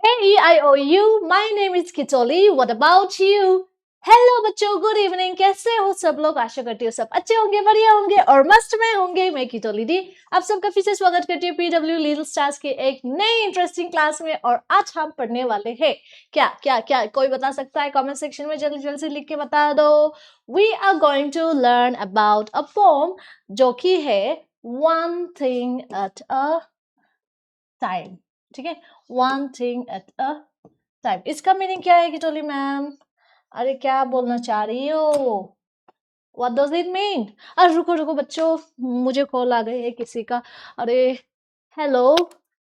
A-E-I-O-U, my name is Kitoli. What about you? Hello बच्चों, good evening. कैसे हो सब लोग? आशा करती हूँ सब अच्छे होंगे, बढ़िया होंगे और मस्त में होंगे। मैं किटोली दी आप सबका फिर से स्वागत करती हूँ पीडब्ल्यू लिटिल स्टार्स के एक नई इंटरेस्टिंग क्लास में। और आज हम पढ़ने वाले हैं क्या क्या क्या, कोई बता सकता है? कमेंट सेक्शन में जल्दी जल्दी से लिख के बता दो। We are going to learn about a poem जो कि है one thing at a time. ठीक है, one thing at a time. इसका मीनिंग क्या है किटोली मैम? अरे क्या बोलना चाह रही हो? What does it mean? अरे रुको रुको बच्चों, मुझे कॉल आ गई है किसी का। अरे हेलो।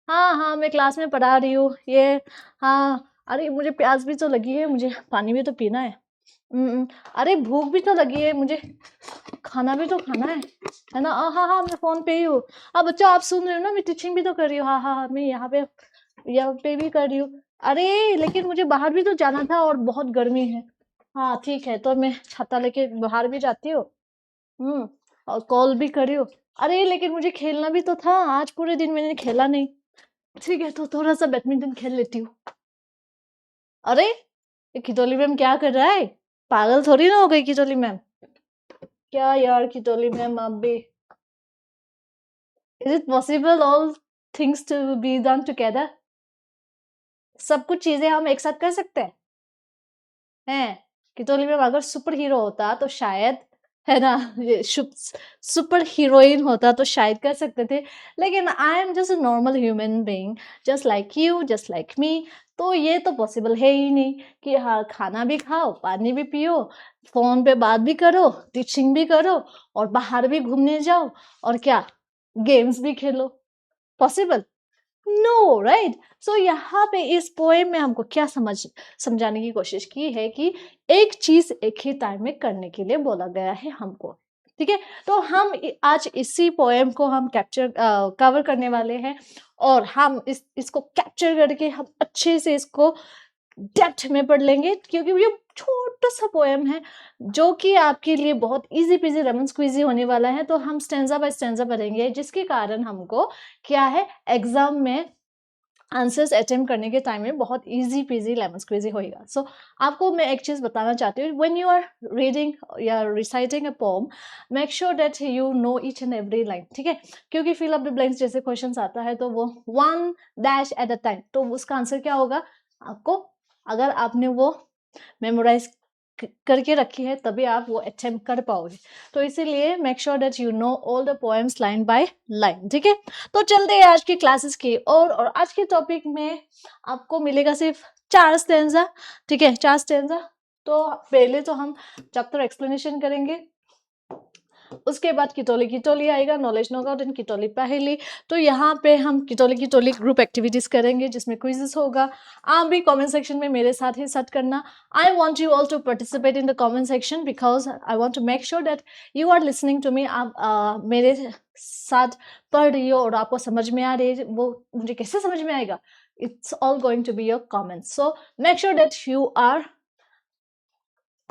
हाँ हाँ, मैं क्लास में पढ़ा रही हूँ ये। हाँ, अरे मुझे प्यास भी तो लगी है, मुझे पानी भी तो पीना है। अरे भूख भी तो लगी है मुझे, खाना भी तो खाना है ना? हाँ हाँ, मैं फोन पे ही हूँ। अब बच्चों आप सुन रहे हो ना, मैं टीचिंग भी तो कर रही हूँ। हाँ हाँ हाँ, मैं यहाँ पे भी कर रही हूँ। अरे लेकिन मुझे बाहर भी तो जाना था और बहुत गर्मी है। हाँ ठीक है, तो मैं छाता लेके बाहर भी जाती हूँ। और कॉल भी करी हूँ। अरे लेकिन मुझे खेलना भी तो था, आज पूरे दिन मैंने खेला नहीं। ठीक है, तो थोड़ा सा बैडमिंटन खेल लेती हूँ। अरे ये खितौली मैम क्या कर रहा है? पागल थोड़ी ना हो गई खितौली मैम? क्या यार खितौली मैम, आप भी। Is it possible all things to be done together? सब कुछ चीजें हम एक साथ कर सकते हैं? कितोली में अगर सुपर हीरो होता तो शायद, है ना, ये सुपर हीरोइन होता तो शायद कर सकते थे। लेकिन I am just a normal human being, just like you, just like me. तो ये तो पॉसिबल है ही नहीं कि हाँ खाना भी खाओ, पानी भी पियो, फोन पे बात भी करो, टीचिंग भी करो और बाहर भी घूमने जाओ और क्या गेम्स भी खेलो। पॉसिबल? No, right? सो यहाँ पे इस पोएम में हमको क्या समझाने की कोशिश की है कि एक चीज एक ही टाइम में करने के लिए बोला गया है हमको। ठीक है, तो हम आज इसी पोएम को हम कवर करने वाले हैं और हम इसको कैप्चर करके हम अच्छे से इसको डेप्थ में पढ़ लेंगे, क्योंकि ये छोटा सा पोएम है जो कि आपके लिए बहुत इजी पीजी लेमन स्क्वीजी होने वाला है। तो हम स्टेंजा बाय स्टेंजा पढ़ेंगे, जिसके कारण हमको क्या है, एग्जाम में आंसर्स अटेम्प्ट करने के टाइम में बहुत इजी पीजी लेमन स्क्वीजी होएगा। सो आपको मैं एक चीज बताना चाहती हूँ, व्हेन यू आर रीडिंग या reciting a poem, make sure that you know each and every line. ठीक है, क्योंकि फिल अप द ब्लैंक्स जैसे क्वेश्चंस आता है तो वो one dash at a time, तो उसका आंसर क्या होगा आपको, अगर आपने वो मेमोराइज करके रखी है तभी आप वो अटेम्प्ट कर पाओगे। तो इसीलिए make sure that you know all the poems line by line. ठीक है, तो चलते हैं आज की क्लासेस की और आज के टॉपिक में आपको मिलेगा सिर्फ 4 स्टेंजा। ठीक है, 4 स्टेंजा। तो पहले तो हम चैप्टर एक्सप्लेनेशन करेंगे, उसके बाद किटोली किटोली आएगा, नॉलेज नॉकआउट एंड किटोली पहेली। तो यहाँ पे हम किटोली किटोली ग्रुप एक्टिविटीज करेंगे जिसमें क्विजेस होगा। आप भी कमेंट सेक्शन में मेरे साथ ही साथ करना। I want you all to participate in the comment section because I want to make sure that you are listening to me. आप मेरे साथ पढ़ रही हो और आपको समझ में आ रही है, वो मुझे कैसे समझ में आएगा? It's all going to be your comments. So make sure that you are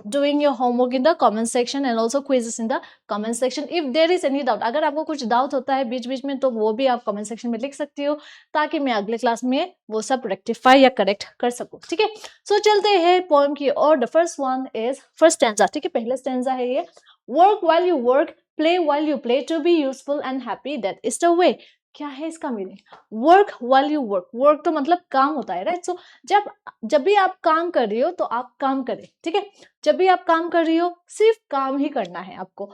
doing your homework in the comment section and also quizzes in the comment section. If there is any doubt, अगर आपको कुछ doubt होता है बीच बीच में, तो वो भी आप comment section में लिख सकती हो ताकि मैं अगले क्लास में वो सब रेक्टिफाई या करेक्ट कर सकूं। ठीक है, सो चलते हैं पोएम की और। The first one is first stanza. ठीक है, पहले स्टैंजा है ये, work while you work, play while you play, to be useful and happy, that is the way। क्या है इसका meaning? Work while you work, work तो मतलब काम होता है, राइट? सो जब भी आप काम कर रही हो तो आप काम करें। ठीक है, जब भी आप काम कर रही हो सिर्फ काम ही करना है आपको।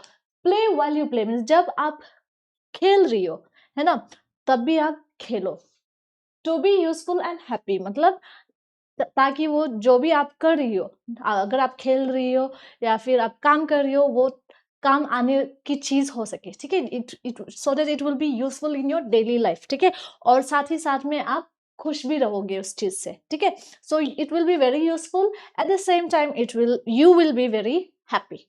Play while you play means जब आप खेल रही हो, है ना, तब भी आप खेलो। To be useful and happy मतलब ताकि वो जो भी आप कर रही हो, अगर आप खेल रही हो या फिर आप काम कर रही हो, वो काम आने की चीज हो सके। ठीक है, it so that it will be useful in your daily life. ठीक है, और साथ ही साथ में आप खुश भी रहोगे उस चीज से। ठीक है, so it will be very useful, eight the same time you will be very happy,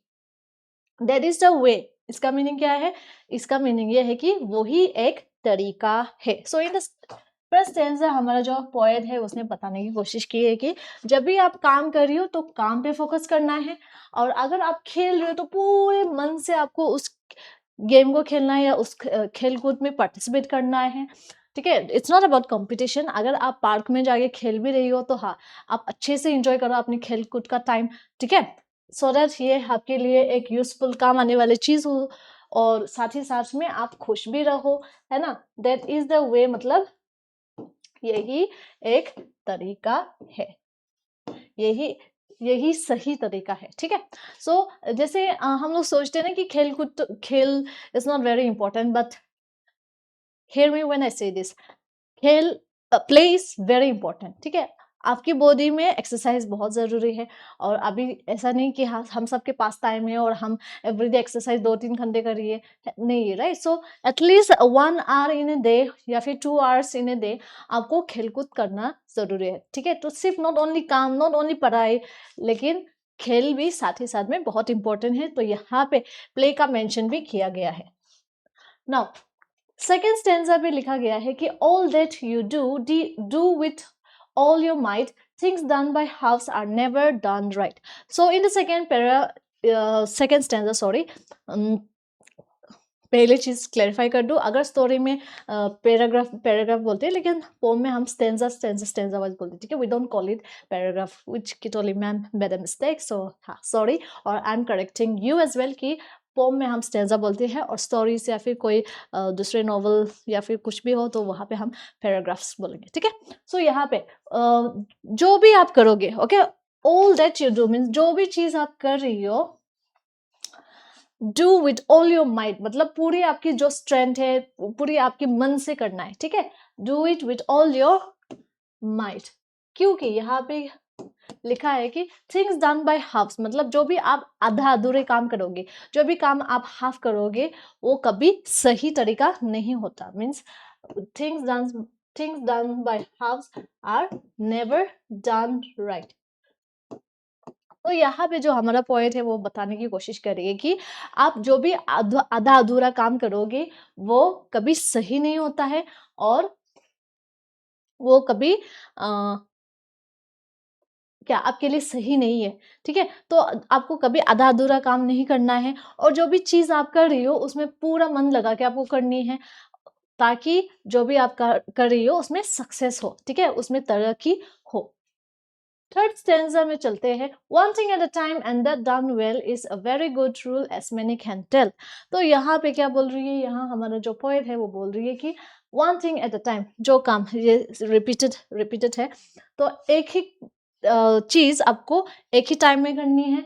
that is the way. इसका मीनिंग क्या है? इसका मीनिंग ये है कि वो ही एक तरीका है। सो इन द फर्स्ट स्टेंजा हमारा जो पोएट है उसने बताने की कोशिश की है कि जब भी आप काम कर रही हो तो काम पे फोकस करना है, और अगर आप खेल रहे हो तो पूरे मन से आपको उस गेम को खेलना है या उस खेल कूद में पार्टिसिपेट करना है। ठीक है, इट्स नॉट अबाउट कंपटीशन। अगर आप पार्क में जाके खेल भी रही हो तो हाँ, आप अच्छे से इंजॉय करो अपनी खेल कूद का टाइम, ठीक है, सो दैट ये आपके लिए एक यूजफुल काम आने वाली चीज हो, और साथ ही साथ में आप खुश भी रहो, है ना, दैट इज द वे, मतलब यही एक तरीका है, यही यही सही तरीका है, ठीक है। सो जैसे हम लोग सोचते हैं ना कि खेल कूद, खेल is not very important, but hear me when I say this, खेल प्ले इज वेरी इंपॉर्टेंट, ठीक है। आपकी बॉडी में एक्सरसाइज बहुत जरूरी है, और अभी ऐसा नहीं कि हम सबके पास टाइम है और हम एवरीडे एक्सरसाइज 2-3 घंटे करिए, नहीं, right. So at least 1 hour in a day या फिर 2 आवर्स इन ए डे आपको खेलकूद करना जरूरी है, ठीक है। तो सिर्फ नॉट ओनली काम, नॉट ओनली पढ़ाई, लेकिन खेल भी साथ ही साथ में बहुत इंपॉर्टेंट है, तो यहाँ पे प्ले का मेंशन भी किया गया है। नाउ सेकेंड स्टेंजा पे लिखा गया है कि all that you do with all your might, things done by halves are never done right. So in the second stanza, sorry, पहले चीज क्लैरिफाई कर दूं, अगर स्टोरी में पैराग्राफ बोलते हैं, लेकिन पोम में हम स्टेंजा वाइज बोलते हैं, ठीक है। We don't call it paragraph, which Kitoli ma'am made a mistake, so हाँ सॉरी, और I am correcting you as well कि पोम में हम स्टेंजा बोलते हैं, और स्टोरीज या फिर कोई दूसरे नॉवल या फिर कुछ भी हो तो वहाँ पे हम पैराग्राफ्स बोलेंगे, ठीक है। सो यहाँ पे जो भी आप करोगे, okay, all that you do means जो भी चीज आप कर रही हो, do with all your might, मतलब पूरी आपकी जो स्ट्रेंथ है, पूरी आपकी मन से करना है, ठीक है। Do it with all your might, क्योंकि यहाँ पे लिखा है कि थिंग्स डन बाय हाफ्स, मतलब जो भी आप आधा अधूरे काम करोगे, जो भी काम आप हाफ करोगे, वो कभी सही तरीका नहीं होता। Means things done by halves are never done right. तो यहाँ पे जो हमारा पॉइंट है वो बताने की कोशिश करिए कि आप जो भी आधा अधूरा काम करोगे वो कभी सही नहीं होता है, और वो कभी क्या आपके लिए सही नहीं है, ठीक है। तो आपको कभी आधा अधूरा काम नहीं करना है, और जो भी चीज आप कर रही हो उसमें पूरा मन लगा के आपको करनी है, ताकि जो भी आप कर रही हो उसमें सक्सेस हो, ठीक है, उसमें तरक्की हो। थर्ड स्टेंजा में चलते हैं, one thing at a time and that done well is a very good rule as many can tell. तो यहाँ पे क्या बोल रही है, यहाँ हमारा जो पोएट है वो बोल रही है कि one thing at a time, जो काम, ये रिपीटेड है, तो एक ही चीज आपको एक ही टाइम में करनी है,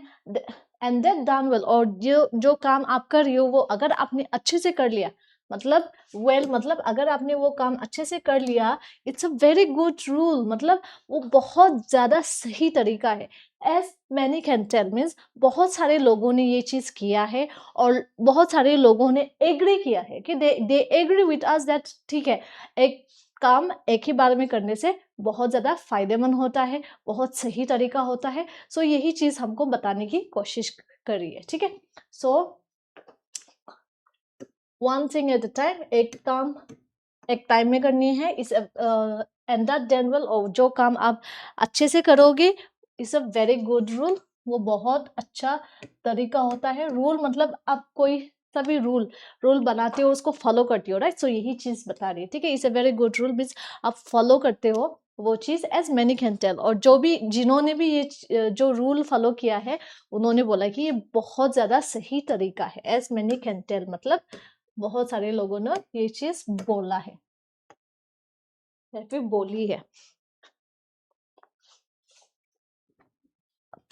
एंड दैट डन वेल, और जो काम आप कर रही हो वो अगर आपने अच्छे से कर लिया, मतलब मतलब अगर आपने वो काम अच्छे से कर लिया, it's a very good rule, मतलब वो बहुत ज्यादा सही तरीका है। As many can tell means बहुत सारे लोगों ने ये चीज किया है, और बहुत सारे लोगों ने एग्री किया है कि they agree with us that, ठीक है, एक काम एक ही बार में करने से बहुत ज्यादा फायदेमंद होता है, बहुत सही तरीका होता है। सो यही चीज हमको बताने की कोशिश करी है, ठीक है। So one thing at a time, एक काम एक टाइम में करनी है, इस एंड दैट डन वेल, और जो काम आप अच्छे से करोगे, is a very good rule, वो बहुत अच्छा तरीका होता है। रूल मतलब आप कोई सभी रूल बनाते हो, उसको फॉलो करते हो, राइट। सो यही चीज बता रही है, ठीक है, is a very good rule means आप फॉलो करते हो वो चीज, एज मैनी कैन टेल, और जो भी जिन्होंने भी ये जो रूल फॉलो किया है उन्होंने बोला कि ये बहुत ज्यादा सही तरीका है। एज मैनी कैन टेल मतलब बहुत सारे लोगों ने ये चीज बोला है या फिर बोली है।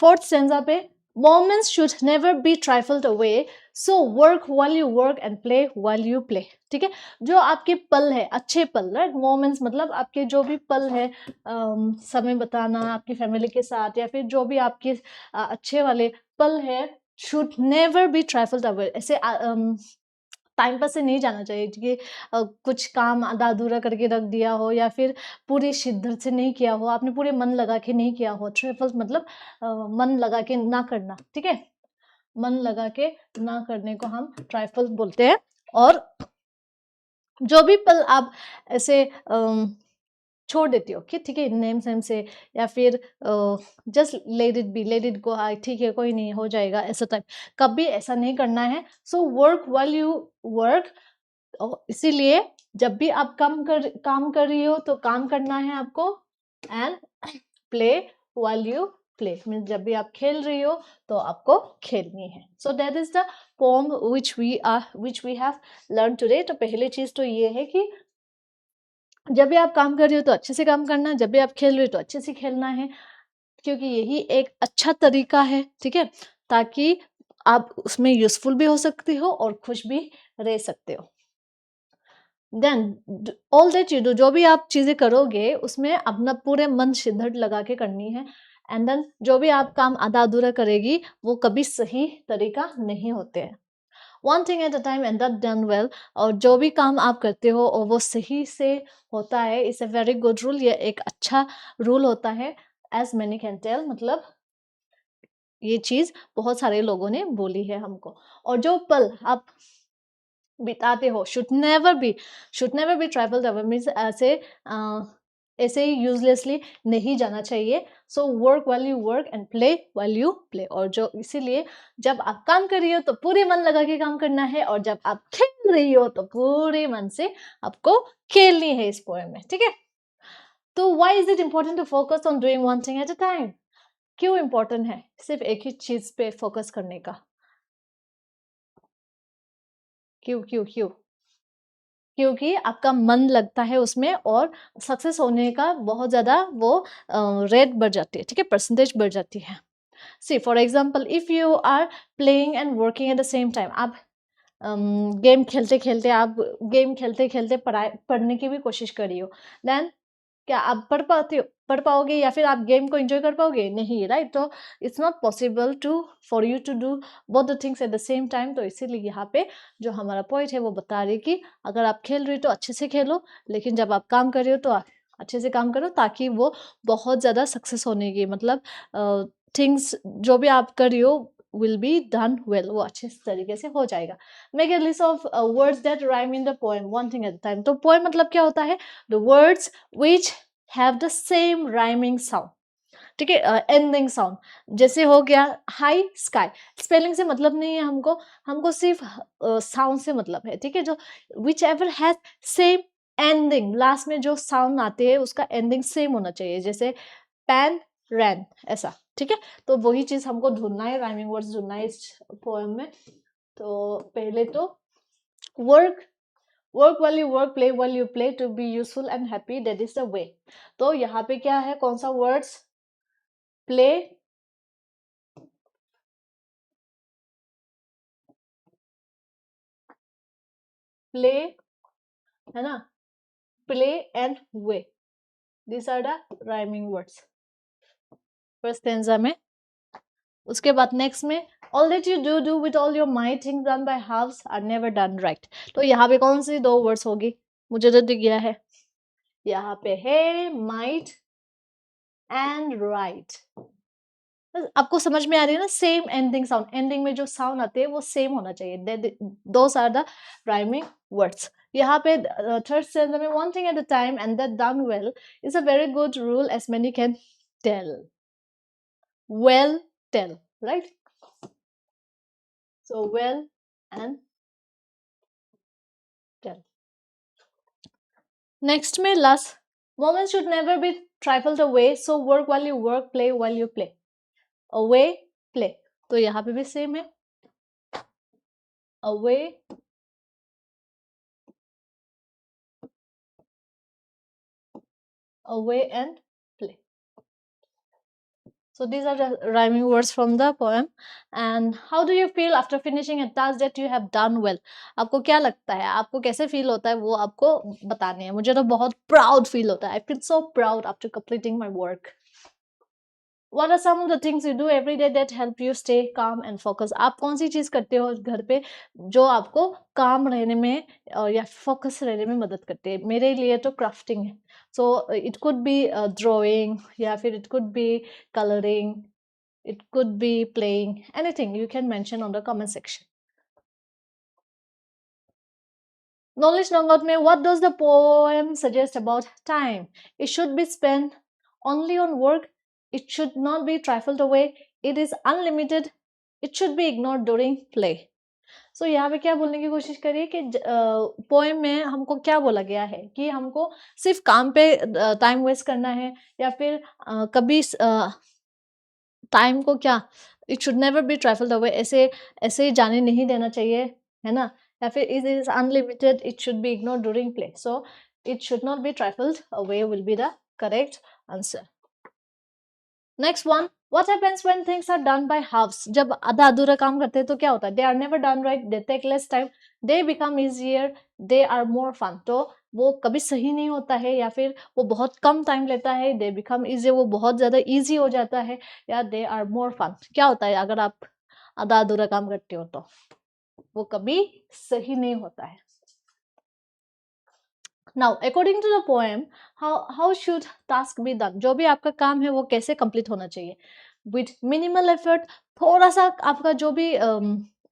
फोर्थ स्टेंजा पे, moments should never be trifled away, so work while you work and play while you play, ठीक है। जो आपके पल है, अच्छे पल, राइट, मोमेंट्स मतलब आपके जो भी पल है, समय बताना आपकी फैमिली के साथ, या फिर जो भी आपके अच्छे वाले पल है, should never be trifled away, ऐसे टाइम पास से नहीं जाना चाहिए कि कुछ काम आधा अधूरा करके रख दिया हो, या फिर पूरी शिद्दत से नहीं किया हो, आपने पूरे मन लगा के नहीं किया हो। ट्रेफल मतलब मन लगा के ना करना, ठीक है, मन लगा के ना करने को हम ट्राइफल बोलते हैं। और जो भी पल आप ऐसे छोड़ देती हो कि ठीक है नेम सेम से, या फिर जस्ट लेट इट गो, ठीक है कोई नहीं हो जाएगा, ऐसा टाइप कभी ऐसा नहीं करना है। So work while you work, इसीलिए जब भी आप काम कर रही हो तो काम करना है आपको, and play while you play mean जब भी आप खेल रही हो तो आपको खेलनी है. So that is the poem which we have learn today. तो पहली चीज तो ये है कि जब भी आप काम कर रही हो तो अच्छे से काम करना, जब भी आप खेल रही हो तो अच्छे से खेलना है, क्योंकि यही एक अच्छा तरीका है, ठीक है, ताकि आप उसमें यूजफुल भी हो सकते हो और खुश भी रह सकते हो. Then all that you do, जो भी आप चीजें करोगे उसमें अपना पूरे मन शिद्दत लगा के करनी है. एंड देन जो भी आप काम आधा अधूरा करेगी वो कभी सही तरीका नहीं होते हैं. One thing at a time and that done well. और जो भी काम आप करते हो और वो सही से होता है, it's a very good rule. ये एक अच्छा रूल होता है, एज मैनी कैन टेल. मतलब ये चीज बहुत सारे लोगों ने बोली है हमको. और जो पल आप बिताते हो should never be tribal our, means ऐसे ही यूजलेसली नहीं जाना चाहिए. So work while you work and play while you play. और जो इसीलिए जब आप काम कर रही हो तो पूरे मन लगा के काम करना है, और जब आप खेल रही हो तो पूरे मन से आपको खेलनी है इस पोएम में, ठीक है. तो why is it important to focus on doing one thing at a time? क्यों इम्पोर्टेंट है सिर्फ एक ही चीज पे फोकस करने का? क्यों क्यों क्यों? क्योंकि आपका मन लगता है उसमें और सक्सेस होने का बहुत ज़्यादा वो रेट बढ़ जाती है, ठीक है, परसेंटेज बढ़ जाती है. See for example, if you are playing and working at the same time, आप गेम खेलते खेलते आप गेम खेलते खेलते पढ़ने की भी कोशिश करी हो, देन क्या आप पढ़ पाओगे या फिर आप गेम को एंजॉय कर पाओगे? नहीं, राइट. तो it's not possible to for you to do both the things at the same time. तो इसीलिए यहाँ पे जो हमारा पॉइंट है वो बता रही कि अगर आप खेल रही हो तो अच्छे से खेलो, लेकिन जब आप काम कर रहे हो तो अच्छे से काम करो, ताकि वो बहुत ज़्यादा सक्सेस होने की मतलब थिंग्स जो भी आप कर रही हो will be done well, वो अच्छे तरीके से हो जाएगा. Make a list of words that rhyme in the poem, one thing at a time. तो poem मतलब क्या होता है? The words which have the same rhyming sound, ठीक है, एंडिंग साउंड. जैसे हो गया हाई स्काई, स्पेलिंग से मतलब नहीं है हमको, हमको सिर्फ साउंड से मतलब है, ठीक है. जो which ever has same ending, last में जो साउंड आते हैं उसका एंडिंग सेम होना चाहिए, जैसे पैन रैन, ऐसा, ठीक है. तो वही चीज हमको ढूंढना है, राइमिंग वर्ड्स ढूंढना है इस पोएम में. तो पहले तो work while you work, play while you play, to be useful and happy, that is the way. तो यहाँ पे क्या है, कौन सा वर्ड्स? प्ले, प्ले, है ना, play and way, this are the rhyming words first stanza में. उसके बाद नेक्स्ट में all that you do with all your might, things done by halves are never done right. तो यहाँ पे कौन सी दो वर्ड्स होगी? मुझे तो दिख गया है, यहाँ पे है माइट एंड राइट. आपको समझ में आ रही है ना? सेम एंडिंग साउंड, एंडिंग में जो साउंड आते हैं वो सेम होना चाहिए. Those are the rhyming words. यहाँ पे थर्ड स्टेंजा में one thing at a time and that done well is a very good rule as many can tell. Well tell, right. So well and tell. Next में last, moments should never be trifled away, so work while you work, play while you play. Away, play. तो यहाँ पे भी same है, away, away and play. So these are the rhyming words from the poem. And how do you feel after finishing a task that you have done well? आपको क्या लगता है, आपको कैसे फील होता है, वो आपको बताने हैं. मुझे तो बहुत प्राउड फील होता है. I feel so proud after completing my work. What are some of the things you do every day that help you stay calm and focus? आप कौन सी चीज करते हो घर पे जो आपको काम रहने में या फोकस रहने में मदद करती है? मेरे लिए तो क्राफ्टिंग है. So it could be drawing, या फिर it could be colouring, it could be playing, anything you can mention on the comment section. Knowledge Nongot में what does the poem suggest about time? It should be spent only on work. It should not be trifled away. It is unlimited. It should be ignored during play. सो यहाँ पे क्या बोलने की कोशिश करिए कि poem में हमको क्या बोला गया है कि हमको सिर्फ काम पे टाइम वेस्ट करना है, या फिर कभी टाइम को क्या, it should never be travelled away, ऐसे ऐसे ही जाने नहीं देना चाहिए, है ना, या फिर it is unlimited, it should be ignore during play, so it should not be travelled away will be the correct answer. Next one, what happens when things are done by halves, जब आधा अधूरा काम करते हैं तो क्या होता है, they are never done right, they take less time, they become easier, they are more fun. तो वो कभी सही नहीं होता है, या फिर वो बहुत कम टाइम लेता है, दे बिकम इजी, वो बहुत ज्यादा इजी हो जाता है, या दे आर मोर फन. क्या होता है अगर आप आधा अधूरा काम करते हो तो वो कभी सही नहीं होता है. Now according to the poem, how should task be done, जो भी आपका काम है वो कैसे कंप्लीट होना चाहिए, विथ मिनिमल एफर्ट, थोड़ा सा आपका जो भी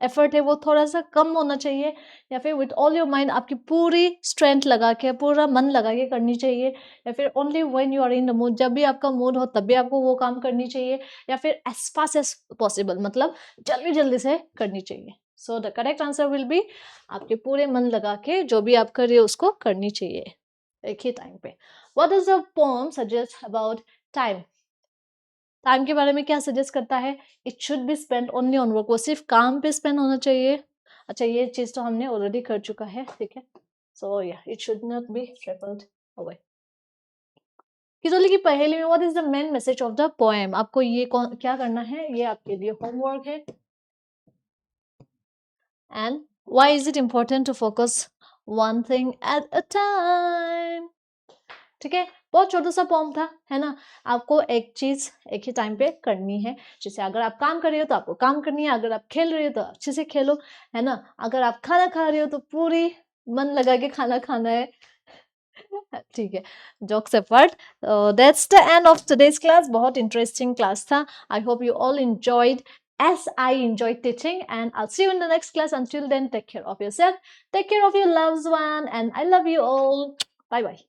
एफर्ट है वो थोड़ा सा कम होना चाहिए, या फिर विथ ऑल योर माइंड, आपकी पूरी स्ट्रेंथ लगा के, पूरा मन लगा के करनी चाहिए, या फिर only when you are in the mood, जब भी आपका मूड हो तब भी आपको वो काम करनी चाहिए, या फिर एज फास्ट एज पॉसिबल, मतलब जल्दी जल्दी से करनी चाहिए. So the correct answer will be, आपके पूरे मन लगा के जो भी आप कर रहे हो उसको करनी चाहिए एक ही टाइम पे. What does the poem suggest about time, time के बारे में क्या सजेस्ट करता है, it should be spend only on work, वो सिर्फ काम पे स्पेंड होना चाहिए. अच्छा ये चीज तो हमने ऑलरेडी कर चुका है, ठीक है. सो या it should not be travelled away. Kijoli की पहेली में what is the main message of the poem, आपको ये क्या करना है, ये आपके लिए होमवर्क है. And why is it important to focus one thing at a time. ठीक है, बहुत छोटा सा पॉम था, है ना. आपको एक चीज एक ही टाइम पे करनी है, जैसे अगर आप काम कर रहे हो तो आपको काम करनी है, अगर आप खेल रहे हो तो अच्छे से खेलो, है ना, अगर आप खाना खा रहे हो तो पूरी मन लगा के खाना खाना है. ठीक है, jokes apart, that's the end of today's class. बहुत इंटरेस्टिंग क्लास था. I hope you all enjoyed as I enjoyed teaching, and I'll see you in the next class. Until then, take care of yourself, take care of your loved one, and I love you all. Bye bye.